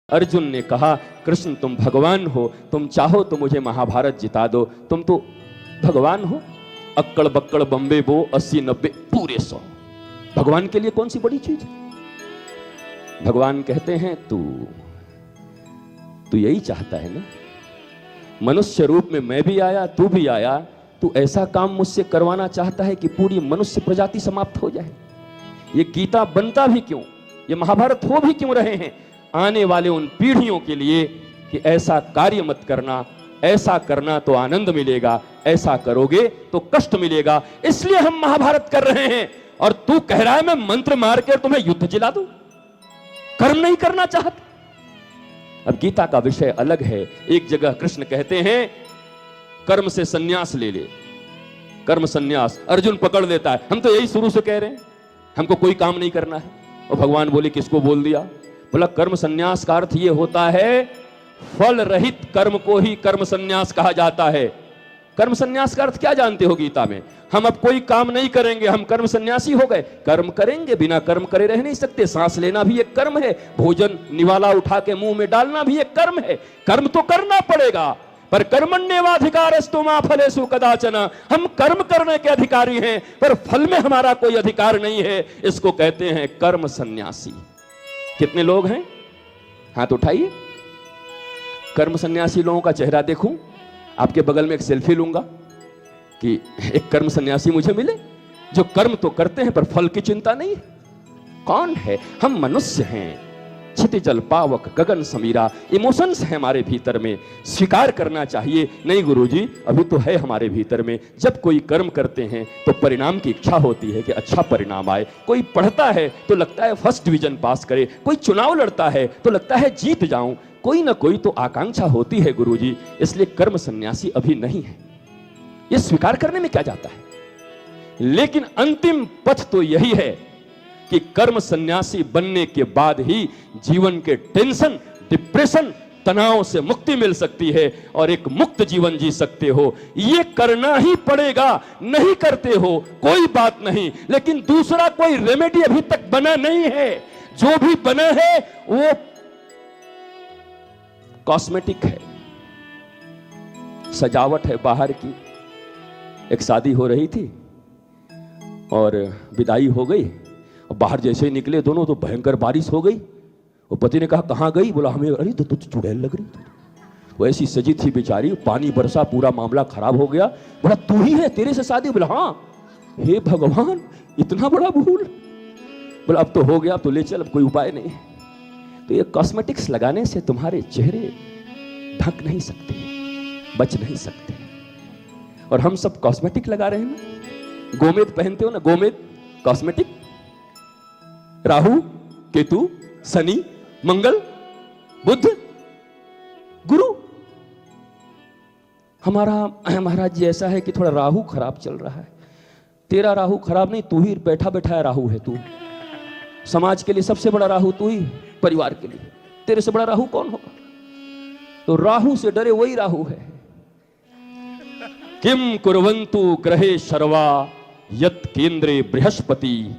अर्जुन ने कहा, कृष्ण तुम भगवान हो, तुम चाहो तो मुझे महाभारत जिता दो, तुम तो भगवान हो। अक्कड़ बक्कड़ बम्बे बो 80-90 पूरे 100। भगवान के लिए कौन सी बड़ी चीज है? भगवान कहते हैं तू यही चाहता है ना, मनुष्य रूप में मैं भी आया, तू भी आया, तू ऐसा काम मुझसे करवाना चाहता है कि पूरी मनुष्य प्रजाति समाप्त हो जाए। ये गीता बनता भी क्यों, ये महाभारत हो भी क्यों रहे हैं? आने वाले उन पीढ़ियों के लिए कि ऐसा कार्य मत करना, ऐसा करना तो आनंद मिलेगा, ऐसा करोगे तो कष्ट मिलेगा, इसलिए हम महाभारत कर रहे हैं। और तू कह रहा है मैं मंत्र मार कर तुम्हें युद्ध जिला दूं, कर्म नहीं करना चाहता। अब गीता का विषय अलग है। एक जगह कृष्ण कहते हैं कर्म से सन्यास ले ले, कर्म सन्यास। अर्जुन पकड़ लेता है, हम तो यही शुरू से कह रहे हैं, हमको कोई काम नहीं करना है। और भगवान बोले किसको बोल दिया? बोला कर्म सन्यास का अर्थ यह होता है फल रहित कर्म को ही कर्म सन्यास कहा जाता है। कर्म सन्यास का अर्थ क्या जानते हो गीता में? हम अब कोई काम नहीं करेंगे, हम कर्म सन्यासी हो गए। कर्म करेंगे, बिना कर्म करे रह नहीं सकते। सांस लेना भी एक कर्म है, भोजन निवाला उठा के मुंह में डालना भी एक कर्म है। कर्म तो करना पड़ेगा, पर कर्मण्येवाधिकारस्तु मा फलेषु कदाचन। हम कर्म करने के अधिकारी हैं, पर फल में हमारा कोई अधिकार नहीं है। इसको कहते हैं कर्म सन्यासी। कितने लोग हैं? हाथ उठाइए। कर्म सन्यासी लोगों का चेहरा देखूं, आपके बगल में एक सेल्फी लूंगा कि एक कर्म सन्यासी मुझे मिले जो कर्म तो करते हैं पर फल की चिंता नहीं है। कौन है? हम मनुष्य हैं, क्षितिजल पावक गगन समीरा। इमोशंस है हमारे भीतर में, स्वीकार करना चाहिए। नहीं गुरुजी, अभी तो है हमारे भीतर में। जब कोई कर्म करते हैं तो परिणाम की इच्छा होती है कि अच्छा परिणाम आए। कोई पढ़ता है तो लगता है फर्स्ट डिवीजन पास करे, कोई चुनाव लड़ता है तो लगता है जीत जाऊं। कोई ना कोई तो आकांक्षा होती है गुरुजी, इसलिए कर्म सन्यासी अभी नहीं है। यह स्वीकार करने में क्या जाता है? लेकिन अंतिम पथ तो यही है कि कर्म सन्यासी बनने के बाद ही जीवन के टेंशन, डिप्रेशन, तनाव से मुक्ति मिल सकती है और एक मुक्त जीवन जी सकते हो। यह करना ही पड़ेगा। नहीं करते हो कोई बात नहीं, लेकिन दूसरा कोई रेमेडी अभी तक बना नहीं है। जो भी बना है वो कॉस्मेटिक है, सजावट है बाहर की। एक शादी हो रही थी और विदाई हो गई, और बाहर जैसे ही निकले दोनों तो भयंकर बारिश हो गई। वो पति ने कहा कहां गई? बोला हमें, अरे तो चुड़ैल लग रही थी। वो ऐसी सजी थी बेचारी, पानी बरसा, पूरा मामला खराब हो गया। बोला तू ही है, तेरे से शादी? बोला हाँ। हे भगवान, इतना बड़ा भूल। बोला अब तो हो गया, अब तो ले चल, अब कोई उपाय नहीं। तो ये कॉस्मेटिक्स लगाने से तुम्हारे चेहरे ढक नहीं सकते, बच नहीं सकते। और हम सब कॉस्मेटिक लगा रहे हैं ना। गोमेद पहनते हो ना, गोमेद कॉस्मेटिक। राहु केतु शनि मंगल बुध गुरु। हमारा महाराज जी ऐसा है कि थोड़ा राहु खराब चल रहा है। तेरा राहु खराब नहीं, तू ही बैठा बैठा राहु है। तू समाज के लिए सबसे बड़ा राहु तू ही, परिवार के लिए तेरे से बड़ा राहु कौन होगा? तो राहु से डरे वही राहु है। किम कुर्वन्तु ग्रहे शर्वा यत् केंद्रे बृहस्पति।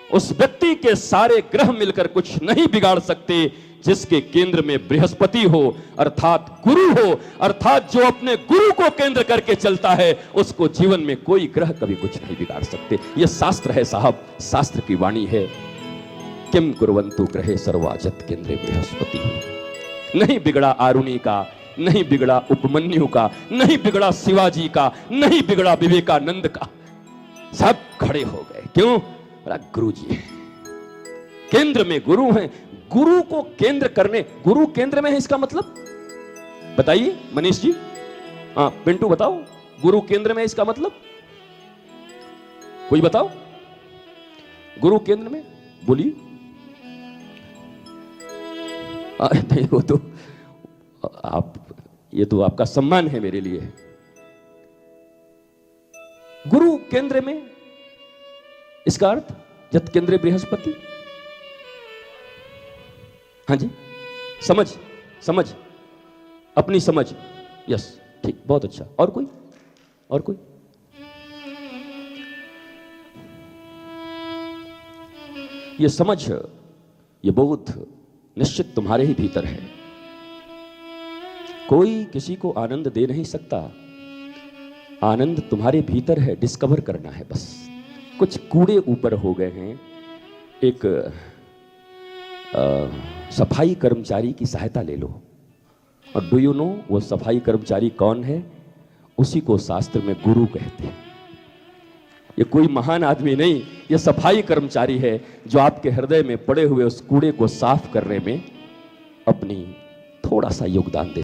उस व्यक्ति के सारे ग्रह मिलकर कुछ नहीं बिगाड़ सकते जिसके केंद्र में बृहस्पति हो, अर्थात गुरु हो। अर्थात जो अपने गुरु को केंद्र करके चलता है उसको जीवन में कोई ग्रह कभी कुछ नहीं बिगाड़ सकते। यह शास्त्र है साहब, शास्त्र की वाणी है। किम कुर्वन्तु ग्रहे सर्वा यत् केंद्रे बृहस्पति। नहीं बिगड़ा आरुणि का, नहीं बिगड़ा उपमन्यु का, नहीं बिगड़ा शिवाजी का, नहीं बिगड़ा विवेकानंद का। सब खड़े हो गए। क्यों? गुरु जी है, केंद्र में गुरु हैं। गुरु को केंद्र करने, गुरु केंद्र में है, इसका मतलब बताइए मनीष जी। हाँ पिंटू बताओ, गुरु केंद्र में इसका मतलब कोई बताओ। गुरु केंद्र में बोलिए। नहीं वो तो आप, ये तो आपका सम्मान है मेरे लिए। गुरु केंद्र में इसका अर्थ यत् केंद्रे बृहस्पति। हाँ जी, समझ समझ अपनी समझ। यस ठीक, बहुत अच्छा। और कोई? और कोई? ये समझ, ये बोध निश्चित तुम्हारे ही भीतर है। कोई किसी को आनंद दे नहीं सकता, आनंद तुम्हारे भीतर है, डिस्कवर करना है बस। कुछ कूड़े ऊपर हो गए हैं। एक सफाई कर्मचारी की सहायता ले लो, और डू यू नो वो सफाई कर्मचारी कौन है? उसी को शास्त्र में गुरु कहते हैं। ये कोई महान आदमी नहीं, ये सफाई कर्मचारी है जो आपके हृदय में पड़े हुए उस कूड़े को साफ करने में अपनी थोड़ा सा योगदान दे